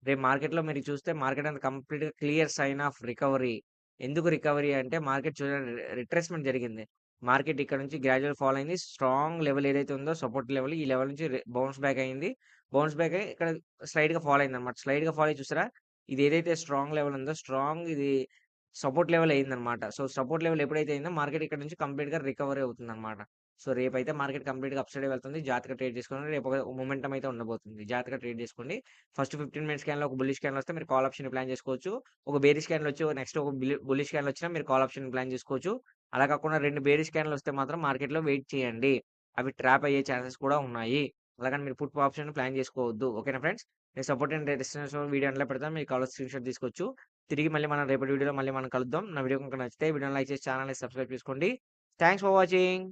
రేపు మార్కెట్‌లో మీరు చూస్తే మార్కెట్ అంతా కంప్లీట్‌గా క్లియర్ సైన్ ఆఫ్ రికవరీ. ఎందుకు రికవరీ అంటే మార్కెట్ చూడండి రిట్రేస్‌మెంట్ జరిగింది. మార్కెట్ ఇక్కడ నుంచి గ్రాడ్యుయల్ ఫాల్ అయింది. స్ట్రాంగ్ లెవెల్ ఏదైతే ఉందో సపోర్ట్ లెవెల్ ఈ లెవెల్ నుంచి బౌన్స్ బ్యాక్ అయింది. బౌన్స్ బ్యాక్ అయ్యి ఇక్కడ స్లైట్‌గా ఫాల్ అయిందన్నమాట. స్లైట్‌గా ఫాల్ అయ్యి చూసారా? ఇది ఏదైతే స్ట్రాంగ్ లెవెల్ ఉందో స్ట్రాంగ్ ఇది సపోర్ట్ లెవెల్ అయిందన్నమాట. సో, సపోర్ట్ లెవెల్ ఎప్పుడైతే అయిందో మార్కెట్ ఇక్కడ నుంచి కంప్లీట్‌గా రికవరీ అవుతుందన్నమాట. సో, రేపైతే మార్కెట్ కంప్లీట్‌గా అప్ సైడే వెళ్తుంది. జాగ్రత్తగా ట్రేడ్ చేసుకోండి. రేపు ఒక మొమెంటమ్ అయితే ఉండబోతుంది. జాగ్రత్తగా ట్రేడ్ చేసుకోండి. ఫస్ట్ 15 మినిట్స్ స్కాన్‌లో ఒక బుల్లిష్ క్యాండిల్ వస్తే మీరు కాల్ ఆప్షన్ ప్లాన్ చేసుకోవచ్చు. ఒక బేరిష్ క్యాండిల్ వచ్చి నెక్స్ట్ ఒక బుల్లిష్ క్యాండిల్ వచ్చినా మీరు కాల్ ఆప్షన్ ప్లాన్ చేసుకోవచ్చు. అలా కాకుండా 2 బేరిష్ క్యాండిల్ వస్తే మాత్రం మార్కెట్‌లో వెయిట్ చేయండి. అవి ట్రాప్ అయ్యే ఛాన్సెస్ కూడా ఉన్నాయి. అలాగని మీరు పుట్ ఆప్షన్ ప్లాన్ చేసుకోవద్దు. ఓకేనా ఫ్రెండ్స్? నేను సపోర్ట్ అండ్ రెసిస్టెన్స్ వీడియో అందులో పెడతాను. మీకు కావాల్సిన స్క్రీన్‌షాట్ తీసుకోవచ్చు. తిరిగి మళ్ళీ మనం రేపటి వీడియోలో మళ్ళీ మనం కలుద్దాం. నా వీడియో కనుక నచ్చితే వీడియోని లైక్ చేసి ఛానెల్‌ని సబ్స్క్రైబ్ చేసుకోండి. Thanks for watching.